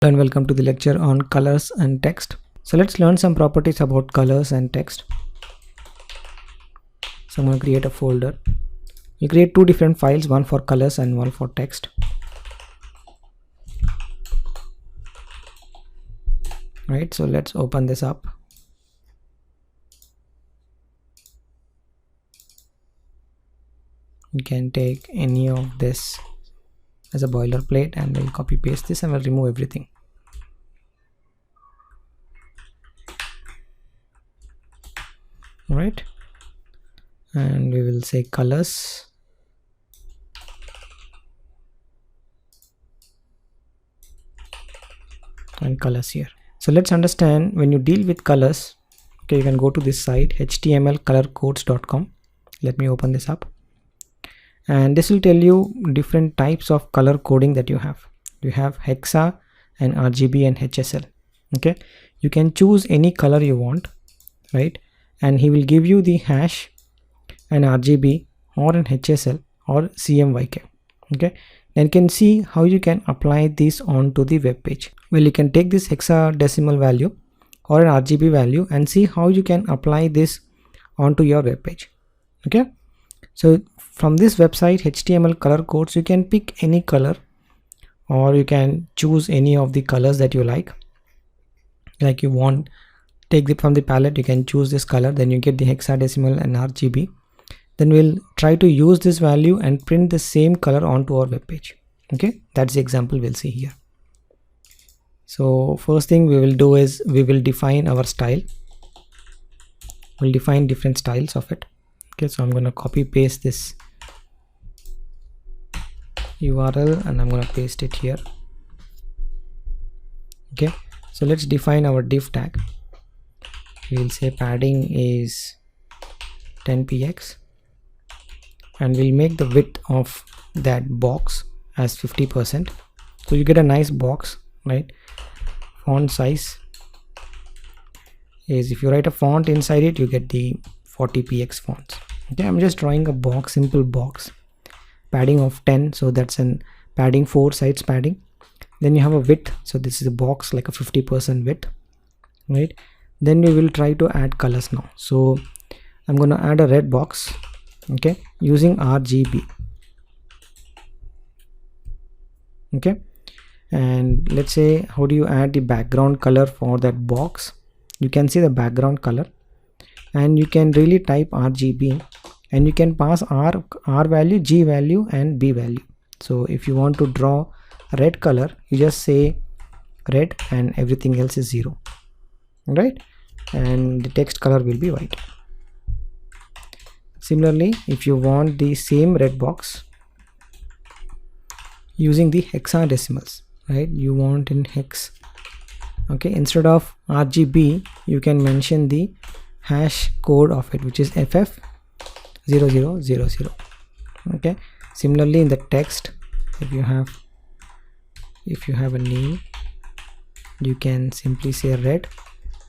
And welcome to the lecture on colors and text. So let's learn some properties about colors and text. So I'm going to create a folder. You create two different files, one for colors and one for text. Right, so let's open this up. You can take any of this as a boilerplate and we'll copy paste this and we'll remove everything. Right, and we will say colors and colors here. So let's understand when you deal with colors. Okay, you can go to this site htmlcolorcodes.com. Let me open this up, and this will tell you different types of color coding that you have. You have hexa and RGB and HSL. Okay, you can choose any color you want, right? And he will give you the hash and RGB or an HSL or CMYK. Okay, and you can see how you can apply this onto the web page. Well, you can take this hexadecimal value or an RGB value and see how you can apply this onto your web page. Okay, so from this website HTML color codes, you can pick any color or you can choose any of the colors that you like you want. Take it from the palette, you can choose this color, then you get the hexadecimal and RGB. Then we'll try to use this value and print the same color onto our web page. Okay, that's the example we'll see here. So first thing we will do is we will define our style. We'll define different styles of it. Okay, so I'm going to copy paste this URL and I'm going to paste it here. Okay, so let's define our div tag. We'll say padding is 10px and we'll make the width of that box as 50%. So you get a nice box, right? Font size is, if you write a font inside it, you get the 40px fonts. Okay, I'm just drawing a box, simple box, padding of 10, so that's an padding, 4 sides padding. Then you have a width, so this is a box like a 50% width, right? Then we will try to add colors now. So I'm going to add a red box, okay, using RGB. Okay, and let's say how do you add the background color for that box? You can see the background color and you can really type RGB and you can pass R value, G value and B value. So if you want to draw a red color, you just say red and everything else is 0, right? And the text color will be white. Similarly, if you want the same red box using the hexadecimals, right, you want in hex, okay, instead of RGB you can mention the hash code of it, which is FF0000. okay, similarly in the text, if you have a name, you can simply say red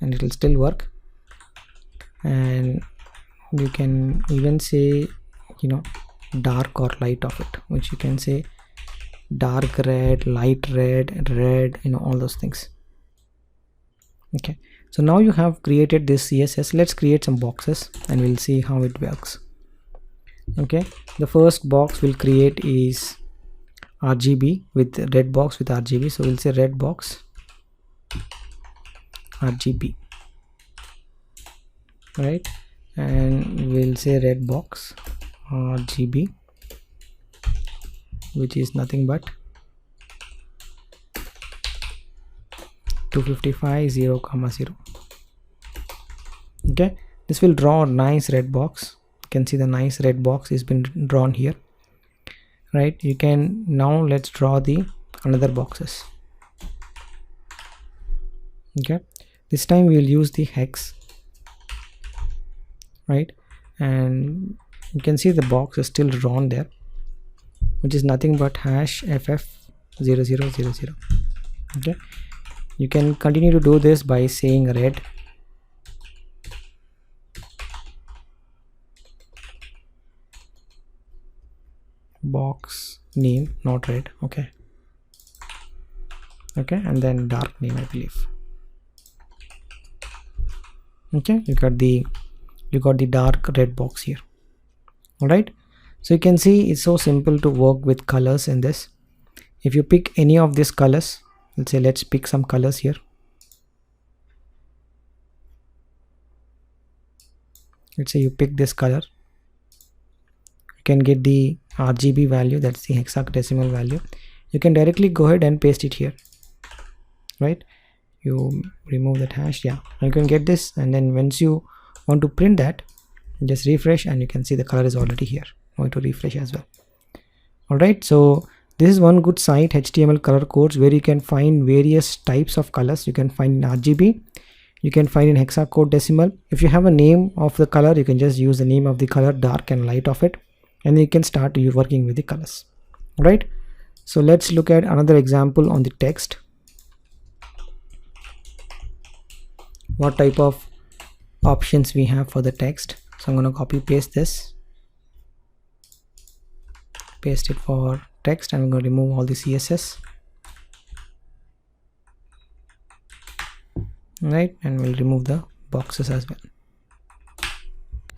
and it will still work. And you can even say, you know, dark or light of it, which you can say dark red, light red, red, you know, all those things. Okay, so now you have created this CSS. Let's create some boxes and we'll see how it works. Okay, the first box we'll create is RGB with red box with RGB. So we'll say red box RGB, right? And we'll say red box RGB, which is nothing but 255 0, 0. Okay, this will draw a nice red box. You can see the nice red box has been drawn here, right? You can now let's draw the another boxes. Okay, this time we will use the hex, right? And you can see the box is still drawn there, which is nothing but hash FF0000. okay, you can continue to do this by saying red, box name, not red. Okay, okay, and then dark name, I believe. Okay, you got the dark red box here. All right, so you can see it's so simple to work with colors in this. If you pick any of these colors, let's pick some colors here. Let's say you pick this color, you can get the RGB value, that's the hexadecimal value. You can directly go ahead and paste it here, right? You remove that hash, yeah, you can get this, and then once you want to print that, just refresh and you can see the color is already here. I'm going to refresh as well. All right, so this is one good site, HTML color codes, where you can find various types of colors. You can find in RGB, you can find in hexadecimal. If you have a name of the color, you can just use the name of the color, dark and light of it, and you can start working with the colors. All right, so let's look at another example on the text. What type of options we have for the text? So I'm going to copy paste this, paste it for text, and I'm going to remove all the CSS, right, and we'll remove the boxes as well.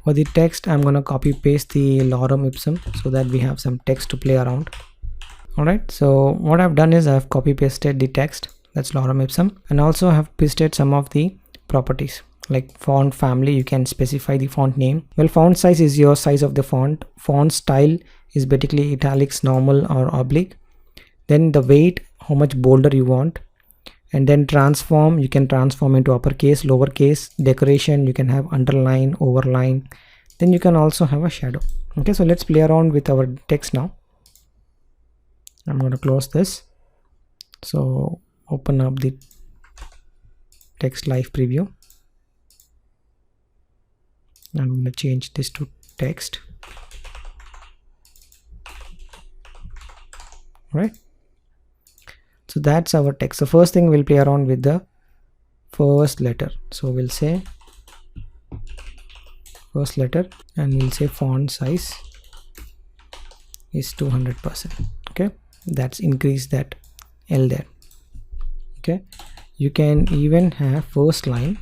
For the text, I'm going to copy paste the lorem ipsum so that we have some text to play around. All right, so what I've done is I've copy pasted the text, that's lorem ipsum, and also have pasted some of the properties like font family. You can specify the font name. Well, font size is your size of the font. Font style is basically italics, normal or oblique. Then the weight, how much bolder you want, and then transform, you can transform into uppercase, lowercase. Decoration, you can have underline, overline. Then you can also have a shadow. Okay, so let's play around with our text now. I'm going to close this, so open up the text live preview. I'm going to change this to text. Right, so that's our text. The first thing, we'll play around with the first letter. So we'll say first letter, and we'll say font size is 200%. okay, that's increase that L there. Okay, you can even have first line.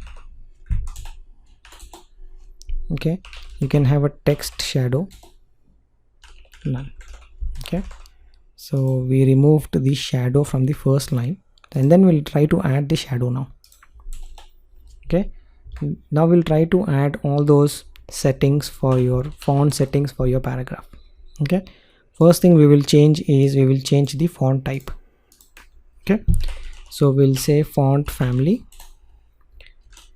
Okay, you can have a text shadow, none. Okay, so we removed the shadow from the first line, and then we'll try to add the shadow now. Okay, now we'll try to add all those settings for your font settings for your paragraph. Okay, first thing we will change is we will change the font type. Okay, so we'll say font family.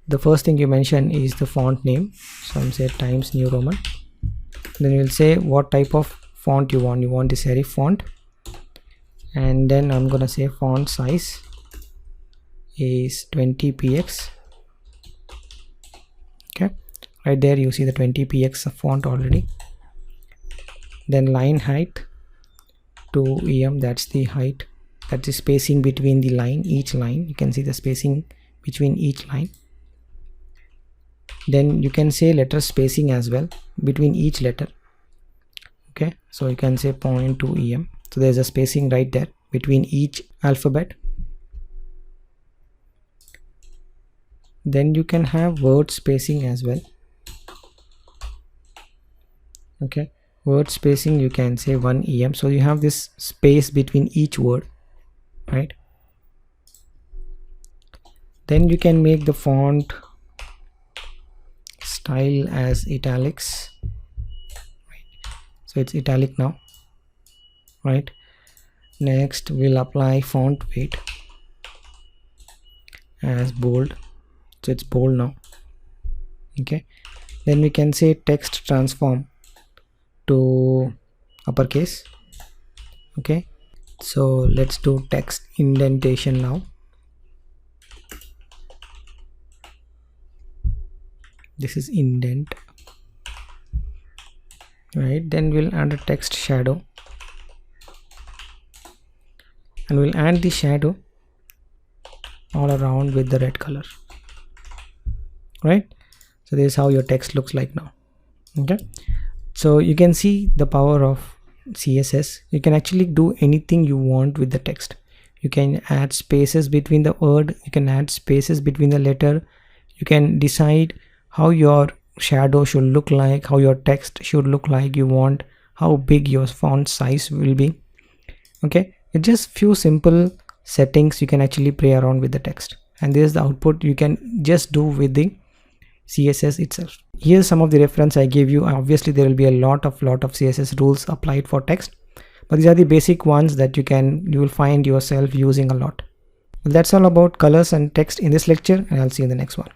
The first thing you mention is the font name, so I'm say Times New Roman. Then we'll say what type of font you want. You want the serif font, and then I'm gonna say font size is 20px. Okay, right there you see the 20px font already. Then line height 2 em, that's the height, that's the spacing between the line, each line. You can see the spacing between each line. Then you can say letter spacing as well between each letter. Okay, so you can say 0.2 em, so there's a spacing right there between each alphabet. Then you can have word spacing as well. Okay, word spacing, you can say 1 em, so you have this space between each word, right? Then you can make the font style as italics, right? So it's italic now, right? Next we'll apply font weight as bold, so it's bold now. Okay, then we can say text transform to uppercase. Okay, so let's do text indentation now. This is indent, right? Then we'll add a text shadow, and we'll add the shadow all around with the red color, right? So this is how your text looks like now. Okay, so you can see the power of CSS. You can actually do anything you want with the text. You can add spaces between the word, you can add spaces between the letter, you can decide how your shadow should look like, how your text should look like, you want how big your font size will be. Okay, it's just few simple settings you can actually play around with the text, and this is the output you can just do with the CSS itself. Here's some of the reference I gave you. Obviously there will be a lot of CSS rules applied for text, but these are the basic ones that you will find yourself using a lot. Well, that's all about colors and text in this lecture, and I'll see you in the next one.